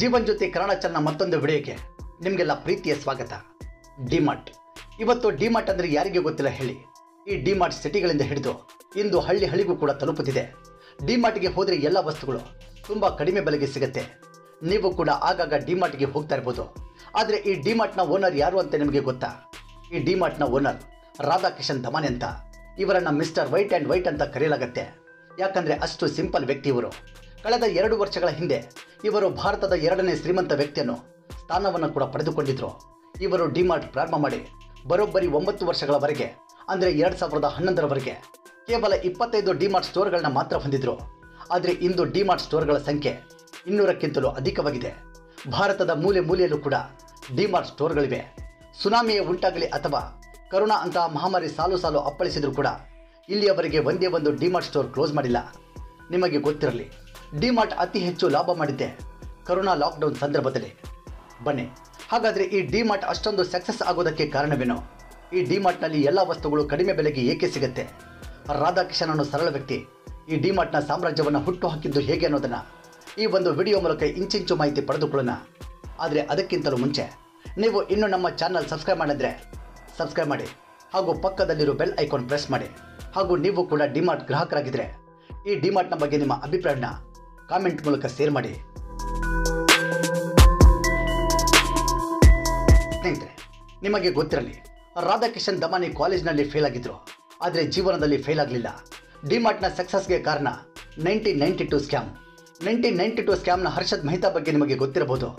ಜೀವನ್ ಜೊತೆ ಕನ್ನಡ ಚಾನಲ್ನ ಮತ್ತೊಂದು ವಿಡಿಯೋಗೆ ನಿಮಗೆಲ್ಲ ಪ್ರೀತಿಯ ಸ್ವಾಗತ. ಡಿಮಾರ್ಟ್. ಇವತ್ತು ಡಿಮಾರ್ಟ್ ಅಂದರೆ ಯಾರಿಗೆ ಗೊತ್ತಿಲ್ಲ ಹೇಳಿ. ಈ ಡಿಮಾರ್ಟ್ ಸಿಟಿಗಳಿಂದ ಹಿಡಿದು ಇಂದು ಹಳ್ಳಿಗೂ ಕೂಡ ತಲುಪುತ್ತಿದೆ. ಡಿಮಾರ್ಟ್ಗೆ ಹೋದರೆ ಎಲ್ಲ ವಸ್ತುಗಳು ತುಂಬ ಕಡಿಮೆ ಬೆಲೆಗೆ ಸಿಗುತ್ತೆ. ನೀವು ಕೂಡ ಆಗಾಗ ಡಿಮಾರ್ಟ್ಗೆ ಹೋಗ್ತಾ ಇರ್ಬೋದು. ಆದರೆ ಈ ಡಿಮಾರ್ಟ್ನ ಓನರ್ ಯಾರು ಅಂತ ನಿಮಗೆ ಗೊತ್ತಾ? ಈ ಡಿಮಾರ್ಟ್ನ ಓನರ್ ರಾಧಾಕಿಶನ್ ದಮಾನಿ ಅಂತ. ಇವರನ್ನು ಮಿಸ್ಟರ್ ವೈಟ್ ಆ್ಯಂಡ್ ವೈಟ್ ಅಂತ ಕರೆಯಲಾಗುತ್ತೆ. ಯಾಕಂದರೆ ಅಷ್ಟು ಸಿಂಪಲ್ ವ್ಯಕ್ತಿ ಇವರು. ಕಳೆದ 2 ವರ್ಷಗಳ ಹಿಂದೆ ಇವರು ಭಾರತದ 2ನೇ ಶ್ರೀಮಂತ ವ್ಯಕ್ತಿಯನ್ನು ಸ್ಥಾನವನ್ನು ಕೂಡ ಪಡೆದುಕೊಂಡಿದ್ರು. ಇವರು ಡಿಮಾರ್ಟ್ ಪ್ರಾರಂಭ ಮಾಡಿ ಬರೋಬ್ಬರಿ 9 ವರ್ಷಗಳವರೆಗೆ ಅಂದರೆ 2011ರವರೆಗೆ ಕೇವಲ 25 ಡಿಮಾರ್ಟ್ ಸ್ಟೋರ್ಗಳನ್ನ ಮಾತ್ರ ಹೊಂದಿದ್ರು. ಆದರೆ ಇಂದು ಡಿಮಾರ್ಟ್ ಸ್ಟೋರ್ಗಳ ಸಂಖ್ಯೆ 200ಕ್ಕಿಂತಲೂ ಅಧಿಕವಾಗಿದೆ. ಭಾರತದ ಮೂಲೆ ಮೂಲೆಯಲ್ಲೂ ಕೂಡ ಡಿಮಾರ್ಟ್ ಸ್ಟೋರ್ಗಳಿವೆ. ಸುನಾಮಿಯೇ ಉಂಟಾಗಲಿ ಅಥವಾ ಕರೋನಾ ಅಂತಹ ಮಹಾಮಾರಿ ಸಾಲು ಅಪ್ಪಳಿಸಿದ್ರು ಕೂಡ ಇಲ್ಲಿಯವರೆಗೆ ಒಂದೇ ಒಂದು ಡಿಮಾರ್ಟ್ ಸ್ಟೋರ್ ಕ್ಲೋಸ್ ಮಾಡಿಲ್ಲ. ನಿಮಗೆ ಗೊತ್ತಿರಲಿ, ಡಿಮಾರ್ಟ್ ಅತಿ ಹೆಚ್ಚು ಲಾಭ ಮಾಡಿದ್ದೆ ಕರೋನಾ ಲಾಕ್ಡೌನ್ ಸಂದರ್ಭದಲ್ಲಿ. ಬನ್ನಿ, ಹಾಗಾದರೆ ಈ ಡಿಮಾರ್ಟ್ ಅಷ್ಟೊಂದು ಸಕ್ಸಸ್ ಆಗೋದಕ್ಕೆ ಕಾರಣವೇನು? ಈ ಡಿಮಾರ್ಟ್ನಲ್ಲಿ ಎಲ್ಲ ವಸ್ತುಗಳು ಕಡಿಮೆ ಬೆಲೆಗೆ ಏಕೆ ಸಿಗುತ್ತೆ? ರಾಧಾಕಿಶನ್ ಅನ್ನೋ ಸರಳ ವ್ಯಕ್ತಿ ಈ ಡಿಮಾರ್ಟ್ನ ಸಾಮ್ರಾಜ್ಯವನ್ನು ಹುಟ್ಟು ಹಾಕಿದ್ದು ಹೇಗೆ ಅನ್ನೋದನ್ನು ಈ ಒಂದು ವಿಡಿಯೋ ಮೂಲಕ ಇಂಚಿಂಚು ಮಾಹಿತಿ ಪಡೆದುಕೊಳ್ಳೋಣ. ಆದರೆ ಅದಕ್ಕಿಂತಲೂ ಮುಂಚೆ ನೀವು ಇನ್ನೂ ನಮ್ಮ ಚಾನಲ್ ಸಬ್ಸ್ಕ್ರೈಬ್ ಮಾಡಿದ್ರೆ ಸಬ್ಸ್ಕ್ರೈಬ್ ಮಾಡಿ, ಹಾಗೂ ಪಕ್ಕದಲ್ಲಿರೋ ಬೆಲ್ ಐಕಾನ್ ಪ್ರೆಸ್ ಮಾಡಿ. ಹಾಗೂ ನೀವು ಕೂಡ ಡಿಮಾರ್ಟ್ ಗ್ರಾಹಕರಾಗಿದ್ದರೆ ಈ ಡಿಮಾರ್ಟ್ನ ಬಗ್ಗೆ ನಿಮ್ಮ ಅಭಿಪ್ರಾಯನ ಕಾಮೆಂಟ್ ಮೂಲಕ ಶೇರ್ ಮಾಡಿ. ಸ್ನೇಹಿತರೆ, ನಿಮಗೆ ಗೊತ್ತಿರಲಿ, ರಾಧಾಕಿಶನ್ ದಮಾನಿ ಕಾಲೇಜ್ನಲ್ಲಿ ಫೇಲ್ ಆಗಿದ್ರು. ಆದರೆ ಜೀವನದಲ್ಲಿ ಫೇಲ್ ಆಗಲಿಲ್ಲ. ಡಿಮಾರ್ಟ್ನ ಸಕ್ಸಸ್ಗೆ ಕಾರಣ 1992 ಸ್ಕ್ಯಾಮ್. 1992 ಸ್ಕ್ಯಾಮ್ನ ಹರ್ಷದ್ ಮೆಹ್ತಾ ಬಗ್ಗೆ ನಿಮಗೆ ಗೊತ್ತಿರಬಹುದು.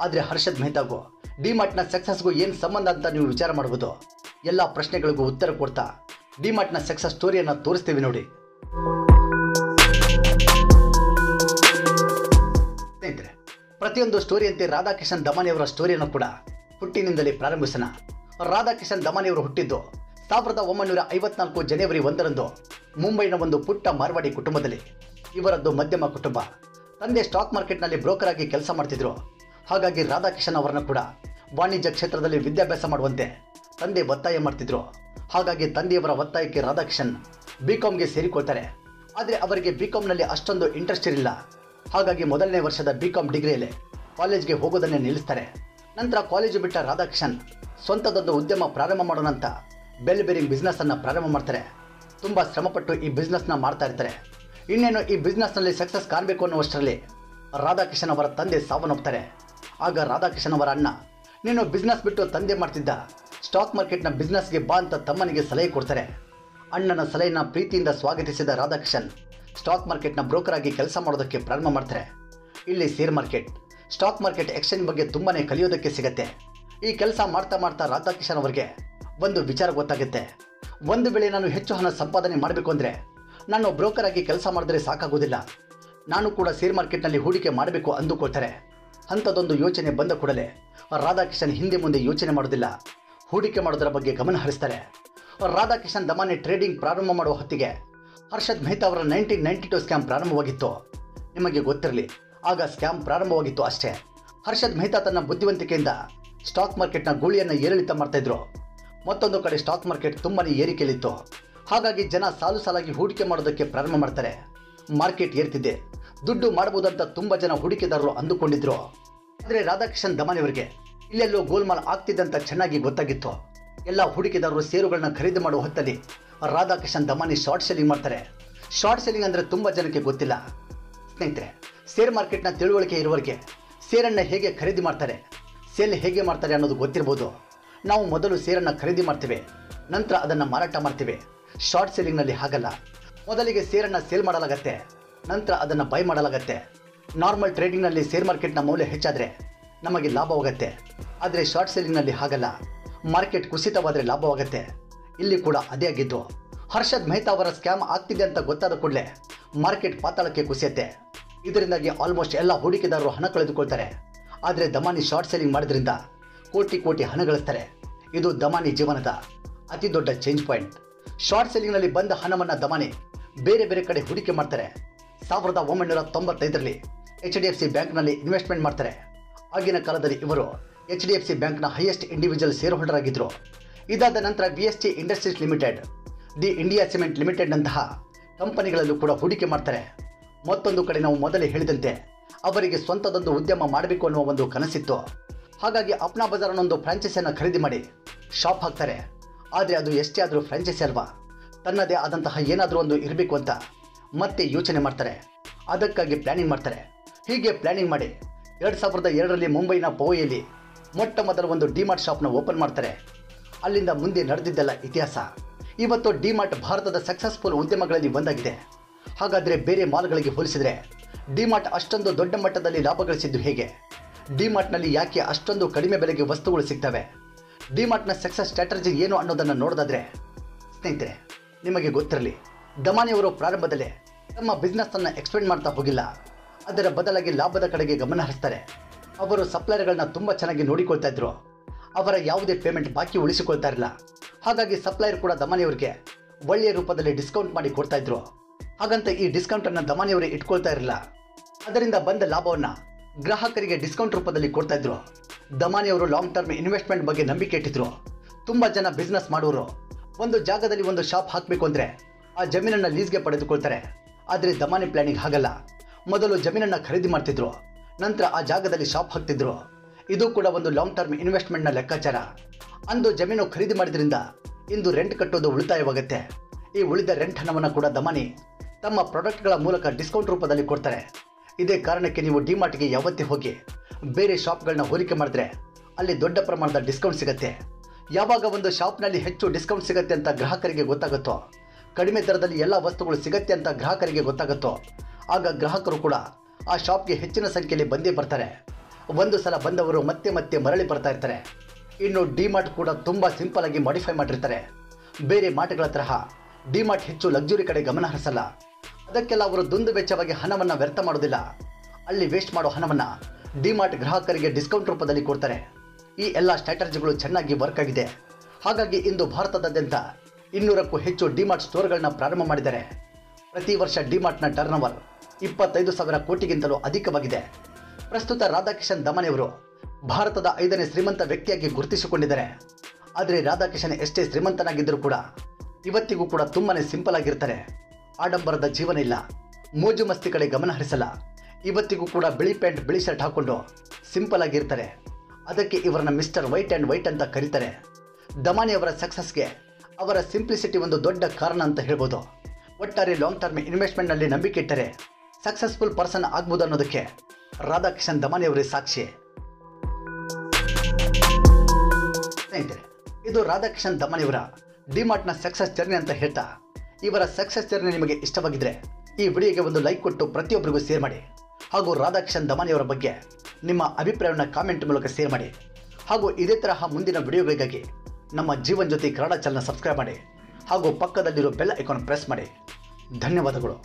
ಆದರೆ ಹರ್ಷದ್ ಮೆಹ್ತಾಗೂ ಡಿಮಾರ್ಟ್ನ ಸಕ್ಸಸ್ಗೂ ಏನು ಸಂಬಂಧ ಅಂತ ನೀವು ವಿಚಾರ ಮಾಡಬಹುದು. ಎಲ್ಲ ಪ್ರಶ್ನೆಗಳಿಗೂ ಉತ್ತರ ಕೊಡ್ತಾ ಡಿಮಾರ್ಟ್ನ ಸಕ್ಸಸ್ ಸ್ಟೋರಿಯನ್ನು ತೋರಿಸ್ತೀವಿ ನೋಡಿ. ಸ್ನೇಹಿತರೆ, ಪ್ರತಿಯೊಂದು ಸ್ಟೋರಿಯಂತೆ ರಾಧಾಕಿಶನ್ ದಮಾನಿಯವರ ಸ್ಟೋರಿಯನ್ನು ಕೂಡ ಹುಟ್ಟಿನಿಂದಲೇ ಪ್ರಾರಂಭಿಸೋಣ. ರಾಧಾಕಿಶನ್ ದಮಾನಿಯವರು ಹುಟ್ಟಿದ್ದು 1954 ಜನವರಿ 1ರಂದು ಮುಂಬೈನ ಒಂದು ಪುಟ್ಟ ಮಾರ್ವಾಡಿ ಕುಟುಂಬದಲ್ಲಿ. ಇವರದ್ದು ಮಧ್ಯಮ ಕುಟುಂಬ. ತಂದೆ ಸ್ಟಾಕ್ ಮಾರ್ಕೆಟ್ನಲ್ಲಿ ಬ್ರೋಕರ್ ಆಗಿ ಕೆಲಸ ಮಾಡ್ತಿದ್ರು. ಹಾಗಾಗಿ ರಾಧಾಕಿಶನ್ ಅವರನ್ನು ಕೂಡ ವಾಣಿಜ್ಯ ಕ್ಷೇತ್ರದಲ್ಲಿ ವಿದ್ಯಾಭ್ಯಾಸ ಮಾಡುವಂತೆ ತಂದೆ ಒತ್ತಾಯ ಮಾಡ್ತಿದ್ರು. ಹಾಗಾಗಿ ತಂದೆಯವರ ಒತ್ತಾಯಕ್ಕೆ ರಾಧಾಕಿಶನ್ ಬಿಕಾಮ್ಗೆ ಸೇರಿಕೊಳ್ತಾರೆ. ಆದರೆ ಅವರಿಗೆ ಬಿಕಾಮ್ನಲ್ಲಿ ಅಷ್ಟೊಂದು ಇಂಟ್ರೆಸ್ಟ್ ಇರಲಿಲ್ಲ. ಹಾಗಾಗಿ ಮೊದಲನೇ ವರ್ಷದ ಬಿಕಾಮ್ ಡಿಗ್ರಿಯಲ್ಲಿ ಕಾಲೇಜ್ಗೆ ಹೋಗೋದನ್ನೇ ನಿಲ್ಲಿಸ್ತಾರೆ. ನಂತರ ಕಾಲೇಜು ಬಿಟ್ಟ ರಾಧಾಕಿಶನ್ ಸ್ವಂತದೊಂದು ಉದ್ಯಮ ಪ್ರಾರಂಭ ಮಾಡೋಣ ಅಂತ ಬೆಲ್ ಬೇರಿಂಗ್ ಬಿಸ್ನೆಸ್ಸನ್ನು ಪ್ರಾರಂಭ ಮಾಡ್ತಾರೆ. ತುಂಬ ಶ್ರಮಪಟ್ಟು ಈ ಬಿಸ್ನೆಸ್ನ ಮಾಡ್ತಾ ಇರ್ತಾರೆ. ಇನ್ನೇನು ಈ ಬಿಸ್ನೆಸ್ನಲ್ಲಿ ಸಕ್ಸಸ್ ಕಾಣಬೇಕು ಅನ್ನುವಷ್ಟರಲ್ಲಿ ರಾಧಾಕಿಶನ್ ಅವರ ತಂದೆ ಸಾವನ್ನಪ್ತಾರೆ. ಆಗ ರಾಧಾಕಿಶನ್ ಅವರ ಅಣ್ಣ, ನೀನು ಬಿಸ್ನೆಸ್ ಬಿಟ್ಟು ತಂದೆ ಮಾಡ್ತಿದ್ದ ಸ್ಟಾಕ್ ಮಾರ್ಕೆಟ್ನ ಬಿಸ್ನೆಸ್ಗೆ ಬಾ ಅಂತ ತಮ್ಮನಿಗೆ ಸಲಹೆ ಕೊಡ್ತಾರೆ. ಅಣ್ಣನ ಸಲಹೆಯನ್ನು ಪ್ರೀತಿಯಿಂದ ಸ್ವಾಗತಿಸಿದ ರಾಧಾಕಿಶನ್ ಸ್ಟಾಕ್ ಮಾರ್ಕೆಟ್ನ ಬ್ರೋಕರ್ ಆಗಿ ಕೆಲಸ ಮಾಡೋದಕ್ಕೆ ಪ್ರಾರಂಭ ಮಾಡ್ತಾರೆ. ಇಲ್ಲಿ share market, stock market exchange ಬಗ್ಗೆ ತುಂಬಾ ಕಲಿಯೋದಕ್ಕೆ ಸಿಗುತ್ತೆ. ಈ ಕೆಲಸ ಮಾಡ್ತಾ ರಾಧಾಕಿಶನ್ ಅವರಿಗೆ ಒಂದು ವಿಚಾರ ಗೊತ್ತಾಗುತ್ತೆ. ಒಂದು ವೇಳೆ ನಾನು ಹೆಚ್ಚು ಹಣ ಸಂಪಾದನೆ ಮಾಡಬೇಕು ಅಂದರೆ ನಾನು ಬ್ರೋಕರ್ ಆಗಿ ಕೆಲಸ ಮಾಡಿದ್ರೆ ಸಾಕಾಗೋದಿಲ್ಲ, ನಾನು ಕೂಡ ಶೇರ್ ಮಾರ್ಕೆಟ್ನಲ್ಲಿ ಹೂಡಿಕೆ ಮಾಡಬೇಕು ಅಂದುಕೊಳ್ತಾರೆ. ಅಂಥದ್ದೊಂದು ಯೋಚನೆ ಬಂದ ಕೂಡಲೇ ರಾಧಾಕಿಶನ್ ಹಿಂದೆ ಮುಂದೆ ಯೋಚನೆ ಮಾಡೋದಿಲ್ಲ, ಹೂಡಿಕೆ ಮಾಡೋದರ ಬಗ್ಗೆ ಗಮನ ಹರಿಸ್ತಾರೆ. ರಾಧಾಕಿಶನ್ ದಮಾನಿ ಟ್ರೇಡಿಂಗ್ ಪ್ರಾರಂಭ ಮಾಡುವ ಹೊತ್ತಿಗೆ ಹರ್ಷದ್ ಮೆಹ್ತಾ ಅವರ 1992 ಸ್ಕ್ಯಾಮ್ ಪ್ರಾರಂಭವಾಗಿತ್ತು. ನಿಮಗೆ ಗೊತ್ತಿರಲಿ, ಆಗ ಸ್ಕ್ಯಾಮ್ ಪ್ರಾರಂಭವಾಗಿತ್ತು ಅಷ್ಟೇ. ಹರ್ಷದ್ ಮೆಹ್ತಾ ತನ್ನ ಬುದ್ಧಿವಂತಿಕೆಯಿಂದ ಸ್ಟಾಕ್ ಮಾರ್ಕೆಟ್ನ ಗೂಳಿಯನ್ನು ಏರಿಳಿತ ಮಾಡ್ತಾಯಿದ್ರು. ಮತ್ತೊಂದು ಕಡೆ ಸ್ಟಾಕ್ ಮಾರ್ಕೆಟ್ ತುಂಬಾ ಏರಿಕೆಯಲ್ಲಿತ್ತು. ಹಾಗಾಗಿ ಜನ ಸಾಲಾಗಿ ಹೂಡಿಕೆ ಮಾಡೋದಕ್ಕೆ ಪ್ರಾರಂಭ ಮಾಡ್ತಾರೆ. ಮಾರ್ಕೆಟ್ ಏರ್ತಿದೆ, ದುಡ್ಡು ಮಾಡಬಹುದಂತ ತುಂಬ ಜನ ಹೂಡಿಕೆದಾರರು ಅಂದುಕೊಂಡಿದ್ರು. ಆದರೆ ರಾಧಾಕಿಶನ್ ದಮಾನಿಯವರಿಗೆ ಇಲ್ಲೆಲ್ಲೋ ಗೋಲ್ಮಾಲ್ ಆಗ್ತಿದ್ದಂತ ಚೆನ್ನಾಗಿ ಗೊತ್ತಾಗಿತ್ತು. ಎಲ್ಲ ಹೂಡಿಕೆದಾರರು ಷೇರುಗಳನ್ನ ಖರೀದಿ ಮಾಡುವ ಹೊತ್ತಲ್ಲಿ ರಾಧಾಕಿಶನ್ ದಮಾನಿ ಶಾರ್ಟ್ ಸೆಲ್ಲಿಂಗ್ ಮಾಡ್ತಾರೆ. ಶಾರ್ಟ್ ಸೆಲ್ಲಿಂಗ್ ಅಂದರೆ ತುಂಬ ಜನಕ್ಕೆ ಗೊತ್ತಿಲ್ಲ. ಸ್ನೇಹಿತರೆ, ಶೇರ್ ಮಾರ್ಕೆಟ್ನ ತಿಳುವಳಿಕೆ ಇರುವವರಿಗೆ ಶೇರನ್ನು ಹೇಗೆ ಖರೀದಿ ಮಾಡ್ತಾರೆ, ಸೇಲ್ ಹೇಗೆ ಮಾಡ್ತಾರೆ ಅನ್ನೋದು ಗೊತ್ತಿರ್ಬೋದು. ನಾವು ಮೊದಲು ಶೇರನ್ನು ಖರೀದಿ ಮಾಡ್ತೇವೆ, ನಂತರ ಅದನ್ನು ಮಾರಾಟ ಮಾಡ್ತೇವೆ. ಶಾರ್ಟ್ ಸೆಲ್ಲಿಂಗ್ನಲ್ಲಿ ಹಾಗಲ್ಲ. ಮೊದಲಿಗೆ ಶೇರನ್ನು ಸೇಲ್ ಮಾಡಲಾಗತ್ತೆ, ನಂತರ ಅದನ್ನು ಬೈ ಮಾಡಲಾಗತ್ತೆ. ನಾರ್ಮಲ್ ಟ್ರೇಡಿಂಗ್ನಲ್ಲಿ ಶೇರ್ ಮಾರ್ಕೆಟ್ನ ಮೌಲ್ಯ ಹೆಚ್ಚಾದರೆ ನಮಗೆ ಲಾಭವಾಗುತ್ತೆ. ಆದರೆ ಶಾರ್ಟ್ ಸೆಲ್ಲಿಂಗ್ನಲ್ಲಿ ಹಾಗಲ್ಲ, ಮಾರ್ಕೆಟ್ ಕುಸಿತವಾದರೆ ಲಾಭವಾಗುತ್ತೆ. ಇಲ್ಲಿ ಕೂಡ ಅದೇ ಆಗಿದ್ದು. ಹರ್ಷದ್ ಮೆಹ್ತಾ ಅವರ ಸ್ಕ್ಯಾಮ್ ಆಗ್ತಿದೆ ಅಂತ ಗೊತ್ತಾದ ಕೂಡಲೇ ಮಾರ್ಕೆಟ್ ಪಾತಾಳಕ್ಕೆ ಕುಸಿಯುತ್ತೆ. ಇದರಿಂದಾಗಿ ಆಲ್ಮೋಸ್ಟ್ ಎಲ್ಲ ಹೂಡಿಕೆದಾರರು ಹಣ ಕಳೆದುಕೊಳ್ತಾರೆ. ಆದರೆ ದಮಾನಿ ಶಾರ್ಟ್ ಸೆಲ್ಲಿಂಗ್ ಮಾಡಿದ್ರಿಂದ ಕೋಟಿ ಹಣ ಗಳಿಸ್ತಾರೆ. ಇದು ದಮಾನಿ ಜೀವನದ ಅತಿ ದೊಡ್ಡ ಚೇಂಜ್ ಪಾಯಿಂಟ್. ಶಾರ್ಟ್ ಸೆಲ್ಲಿಂಗ್ನಲ್ಲಿ ಬಂದ ಹಣವನ್ನು ದಮಾನಿ ಬೇರೆ ಕಡೆ ಹೂಡಿಕೆ ಮಾಡ್ತಾರೆ. 1995ರಲ್ಲಿ HDFC ಬ್ಯಾಂಕ್ನಲ್ಲಿ ಇನ್ವೆಸ್ಟ್ಮೆಂಟ್ ಮಾಡ್ತಾರೆ. ಆಗಿನ ಕಾಲದಲ್ಲಿ ಇವರು HDFC ಬ್ಯಾಂಕ್ನ ಹೈಯೆಸ್ಟ್ ಇಂಡಿವಿಜುವಲ್ ಶೇರ್ ಹೋಲ್ಡರ್ ಆಗಿದ್ದರು. ಇದಾದ ನಂತರ VST industries limited, the India cement ಲಿಮಿಟೆಡ್ನಂತಹ ಕಂಪನಿಗಳಲ್ಲೂ ಕೂಡ ಹೂಡಿಕೆ ಮಾಡ್ತಾರೆ. ಮತ್ತೊಂದು ಕಡೆ ನಾವು ಮೊದಲೇ ಹೇಳಿದಂತೆ ಅವರಿಗೆ ಸ್ವಂತದೊಂದು ಉದ್ಯಮ ಮಾಡಬೇಕು ಅನ್ನುವ ಒಂದು ಕನಸಿತ್ತು. ಹಾಗಾಗಿ ಅಪ್ನಾ ಬಜಾರ್ ಅನ್ನೊಂದು ಫ್ರಾಂಚೈಸಿಯನ್ನು ಖರೀದಿ ಮಾಡಿ ಶಾಪ್ ಹಾಕ್ತಾರೆ. ಆದರೆ ಅದು ಎಷ್ಟೇ ಆದರೂ ಫ್ರಾಂಚೈಸಿ ಅಲ್ವಾ, ತನ್ನದೇ ಆದಂತಹ ಏನಾದರೂ ಒಂದು ಇರಬೇಕು ಅಂತ ಮತ್ತೆ ಯೋಚನೆ ಮಾಡ್ತಾರೆ. ಅದಕ್ಕಾಗಿ ಪ್ಲ್ಯಾನಿಂಗ್ ಮಾಡ್ತಾರೆ. ಹೀಗೆ ಪ್ಲ್ಯಾನಿಂಗ್ ಮಾಡಿ 2002ರಲ್ಲಿ ಮುಂಬೈನ ಪೋಯಿಯಲ್ಲಿ ಮೊಟ್ಟ ಮೊದಲ ಒಂದು ಡಿಮಾರ್ಟ್ ಶಾಪ್ನ ಓಪನ್ ಮಾಡ್ತಾರೆ. ಅಲ್ಲಿಂದ ಮುಂದೆ ನಡೆದಿದ್ದೆಲ್ಲ ಇತಿಹಾಸ. ಇವತ್ತು ಡಿಮಾರ್ಟ್ ಭಾರತದ ಸಕ್ಸಸ್ಫುಲ್ ಉದ್ಯಮಗಳಲ್ಲಿ ಒಂದಾಗಿದೆ. ಹಾಗಾದರೆ ಬೇರೆ ಮಾಲ್ಗಳಿಗೆ ಹೋಲಿಸಿದರೆ ಡಿಮಾರ್ಟ್ ಅಷ್ಟೊಂದು ದೊಡ್ಡ ಮಟ್ಟದಲ್ಲಿ ಲಾಭ ಗಳಿಸಿದ್ದು ಹೇಗೆ? ಡಿಮಾರ್ಟ್ನಲ್ಲಿ ಯಾಕೆ ಅಷ್ಟೊಂದು ಕಡಿಮೆ ಬೆಲೆಗೆ ವಸ್ತುಗಳು ಸಿಗ್ತವೆ? ಡಿಮಾರ್ಟ್ನ ಸಕ್ಸಸ್ ಸ್ಟ್ರಾಟಜಿ ಏನು ಅನ್ನೋದನ್ನು ನೋಡೋದಾದರೆ ಸ್ನೇಹಿತರೆ, ನಿಮಗೆ ಗೊತ್ತಿರಲಿ, ದಮಾನಿಯವರು ಪ್ರಾರಂಭದಲ್ಲೇ ತಮ್ಮ ಬಿಸ್ನೆಸ್ಸನ್ನು ಎಕ್ಸ್ಪೆಂಡ್ ಮಾಡ್ತಾ ಹೋಗಿಲ್ಲ. ಅದರ ಬದಲಾಗಿ ಲಾಭದ ಕಡೆಗೆ ಗಮನ ಹರಿಸ್ತಾರೆ. ಅವರು ಸಪ್ಲೈಯರ್ಗಳನ್ನ ತುಂಬ ಚೆನ್ನಾಗಿ ನೋಡಿಕೊಳ್ತಾ ಇದ್ರು. ಅವರ ಯಾವುದೇ ಪೇಮೆಂಟ್ ಬಾಕಿ ಉಳಿಸಿಕೊಳ್ತಾ ಇರಲಿಲ್ಲ. ಹಾಗಾಗಿ ಸಪ್ಲೈಯರ್ ಕೂಡ ದಮಾನಿಯವರಿಗೆ ಒಳ್ಳೆಯ ರೂಪದಲ್ಲಿ ಡಿಸ್ಕೌಂಟ್ ಮಾಡಿ ಕೊಡ್ತಾ ಇದ್ರು. ಹಾಗಂತ ಈ ಡಿಸ್ಕೌಂಟನ್ನು ದಮಾನಿಯವರೇ ಇಟ್ಕೊಳ್ತಾ ಇರಲಿಲ್ಲ. ಅದರಿಂದ ಬಂದ ಲಾಭವನ್ನು ಗ್ರಾಹಕರಿಗೆ ಡಿಸ್ಕೌಂಟ್ ರೂಪದಲ್ಲಿ ಕೊಡ್ತಾ ಇದ್ರು. ದಮಾನಿಯವರು ಲಾಂಗ್ ಟರ್ಮ್ ಇನ್ವೆಸ್ಟ್ಮೆಂಟ್ ಬಗ್ಗೆ ನಂಬಿಕೆ ಇಟ್ಟಿದ್ರು. ತುಂಬ ಜನ ಬಿಸ್ನೆಸ್ ಮಾಡೋರು ಒಂದು ಜಾಗದಲ್ಲಿ ಒಂದು ಶಾಪ್ ಹಾಕಬೇಕು ಅಂದರೆ ಆ ಜಮೀನನ್ನು ಲೀಸ್ಗೆ ಪಡೆದುಕೊಳ್ತಾರೆ. ಆದರೆ ದಮಾನಿ ಪ್ಲಾನಿಂಗ್ ಹಾಗಲ್ಲ. ಮೊದಲು ಜಮೀನನ್ನು ಖರೀದಿ ಮಾಡ್ತಿದ್ರು, ನಂತರ ಆ ಜಾಗದಲ್ಲಿ ಶಾಪ್ ಹಾಕ್ತಿದ್ರು. ಇದು ಕೂಡ ಒಂದು ಲಾಂಗ್ ಟರ್ಮ್ ಇನ್ವೆಸ್ಟ್ಮೆಂಟ್ನ ಲೆಕ್ಕಾಚಾರ. ಅಂದು ಜಮೀನು ಖರೀದಿ ಮಾಡಿದ್ರಿಂದ ಇಂದು ರೆಂಟ್ ಕಟ್ಟೋದು ಉಳಿತಾಯವಾಗುತ್ತೆ. ಈ ಉಳಿದ ರೆಂಟ್ ಹಣವನ್ನು ಕೂಡ ದಮಾನಿ ತಮ್ಮ ಪ್ರಾಡಕ್ಟ್ಗಳ ಮೂಲಕ ಡಿಸ್ಕೌಂಟ್ ರೂಪದಲ್ಲಿ ಕೊಡ್ತಾರೆ. ಇದೇ ಕಾರಣಕ್ಕೆ ನೀವು ಡಿಮಾರ್ಟ್ಗೆ ಯಾವತ್ತೇ ಹೋಗಿ ಬೇರೆ ಶಾಪ್ಗಳನ್ನ ಹೋಲಿಕೆ ಮಾಡಿದ್ರೆ ಅಲ್ಲಿ ದೊಡ್ಡ ಪ್ರಮಾಣದ ಡಿಸ್ಕೌಂಟ್ ಸಿಗುತ್ತೆ. ಯಾವಾಗ ಒಂದು ಶಾಪ್ನಲ್ಲಿ ಹೆಚ್ಚು ಡಿಸ್ಕೌಂಟ್ ಸಿಗುತ್ತೆ ಅಂತ ಗ್ರಾಹಕರಿಗೆ ಗೊತ್ತಾಗುತ್ತೋ, ಕಡಿಮೆ ದರದಲ್ಲಿ ಎಲ್ಲ ವಸ್ತುಗಳು ಸಿಗುತ್ತೆ ಅಂತ ಗ್ರಾಹಕರಿಗೆ ಗೊತ್ತಾಗುತ್ತೋ, ಆಗ ಗ್ರಾಹಕರು ಕೂಡ ಆ ಶಾಪ್ಗೆ ಹೆಚ್ಚಿನ ಸಂಖ್ಯೆಯಲ್ಲಿ ಬಂದೇ ಬರ್ತಾರೆ. ಒಂದು ಸಲ ಬಂದವರು ಮತ್ತೆ ಮತ್ತೆ ಮರಳಿ ಬರ್ತಾ ಇರ್ತಾರೆ. ಇನ್ನು ಡಿಮಾರ್ಟ್ ಕೂಡ ತುಂಬ ಸಿಂಪಲ್ ಆಗಿ ಮಾಡಿಫೈ ಮಾಡಿರ್ತಾರೆ. ಬೇರೆ ಮಾರ್ಟ್ಗಳ ತರಹ ಡಿಮಾರ್ಟ್ ಹೆಚ್ಚು ಲಕ್ಸುರಿ ಕಡೆ ಗಮನ ಹರಿಸಲ್ಲ. ಅದಕ್ಕೆಲ್ಲ ಅವರು ದುಂದು ವೆಚ್ಚವಾಗಿ ಹಣವನ್ನು ವ್ಯರ್ಥ ಮಾಡೋದಿಲ್ಲ. ಅಲ್ಲಿ ವೇಸ್ಟ್ ಮಾಡೋ ಹಣವನ್ನು ಡಿಮಾರ್ಟ್ ಗ್ರಾಹಕರಿಗೆ ಡಿಸ್ಕೌಂಟ್ ರೂಪದಲ್ಲಿ ಕೊಡ್ತಾರೆ. ಈ ಎಲ್ಲ ಸ್ಟ್ರಾಟಜಿಗಳು ಚೆನ್ನಾಗಿ ವರ್ಕ್ ಆಗಿದೆ. ಹಾಗಾಗಿ ಇಂದು ಭಾರತದಾದ್ಯಂತ 200ಕ್ಕೂ ಹೆಚ್ಚು ಡಿಮಾರ್ಟ್ ಸ್ಟೋರ್ಗಳನ್ನ ಪ್ರಾರಂಭ ಮಾಡಿದ್ದಾರೆ. ಪ್ರತಿ ವರ್ಷ ಡಿಮಾರ್ಟ್ನ ಟರ್ನ್ ಓವರ್ 25,000 ಕೋಟಿಗಿಂತಲೂ ಅಧಿಕವಾಗಿದೆ. ಪ್ರಸ್ತುತ ರಾಧಾಕಿಶನ್ ದಮಾನಿಯವರು ಭಾರತದ 5ನೇ ಶ್ರೀಮಂತ ವ್ಯಕ್ತಿಯಾಗಿ ಗುರುತಿಸಿಕೊಂಡಿದ್ದಾರೆ. ಆದರೆ ರಾಧಾಕಿಶನ್ ಎಷ್ಟೇ ಶ್ರೀಮಂತನಾಗಿದ್ದರೂ ಕೂಡ ಇವತ್ತಿಗೂ ಕೂಡ ತುಂಬಾನೇ ಸಿಂಪಲ್ ಆಗಿರ್ತಾರೆ. ಆಡಂಬರದ ಜೀವನ ಇಲ್ಲ, ಮೋಜು ಮಸ್ತಿ ಕಡೆ ಗಮನ ಹರಿಸಲ್ಲ. ಇವತ್ತಿಗೂ ಕೂಡ ಬಿಳಿ ಪ್ಯಾಂಟ್ ಬಿಳಿ ಶರ್ಟ್ ಹಾಕೊಂಡು ಸಿಂಪಲ್ ಆಗಿರ್ತಾರೆ. ಅದಕ್ಕೆ ಇವರನ್ನ ಮಿಸ್ಟರ್ ವೈಟ್ ಆ್ಯಂಡ್ ವೈಟ್ ಅಂತ ಕರೀತಾರೆ. ದಮಾನಿಯವರ ಸಕ್ಸಸ್ಗೆ ಅವರ ಸಿಂಪ್ಲಿಸಿಟಿ ಒಂದು ದೊಡ್ಡ ಕಾರಣ ಅಂತ ಹೇಳ್ಬೋದು. ಒಟ್ಟಾರೆ ಲಾಂಗ್ ಟರ್ಮ್ ಇನ್ವೆಸ್ಟ್ಮೆಂಟ್ನಲ್ಲಿ ನಂಬಿಕೆ ಇಟ್ಟರೆ ಸಕ್ಸಸ್ಫುಲ್ ಪರ್ಸನ್ ಆಗ್ಬೋದು ಅನ್ನೋದಕ್ಕೆ ರಾಧಾಕಿಶನ್ ದಮಾನಿಯವರೇ ಸಾಕ್ಷಿ. ಸ್ನೇಹಿತರೆ, ಇದು ರಾಧಾಕಿಶನ್ ದಮಾನಿಯವರ ಡಿಮಾರ್ಟ್ನ ಸಕ್ಸಸ್ ಜರ್ನಿ ಅಂತ ಹೇಳ್ತಾ, ಇವರ ಸಕ್ಸಸ್ ಜರ್ನಿ ನಿಮಗೆ ಇಷ್ಟವಾಗಿದ್ದರೆ ಈ ವಿಡಿಯೋಗೆ ಒಂದು ಲೈಕ್ ಕೊಟ್ಟು ಪ್ರತಿಯೊಬ್ಬರಿಗೂ ಶೇರ್ ಮಾಡಿ. ಹಾಗೂ ರಾಧಾಕಿಶನ್ ದಮಾನಿಯವರ ಬಗ್ಗೆ ನಿಮ್ಮ ಅಭಿಪ್ರಾಯವನ್ನು ಕಾಮೆಂಟ್ ಮೂಲಕ ಶೇರ್ ಮಾಡಿ. ಹಾಗೂ ಇದೇ ತರಹ ಮುಂದಿನ ವಿಡಿಯೋಗಳಿಗಾಗಿ ನಮ್ಮ ಜೀವನ್ ಜ್ಯೋತಿ ಕನ್ನಡ ಚಾನಲ್ನ ಸಬ್ಸ್ಕ್ರೈಬ್ ಮಾಡಿ. ಹಾಗೂ ಪಕ್ಕದಲ್ಲಿರೋ ಬೆಲ್ ಐಕಾನ್ ಪ್ರೆಸ್ ಮಾಡಿ. ಧನ್ಯವಾದಗಳು.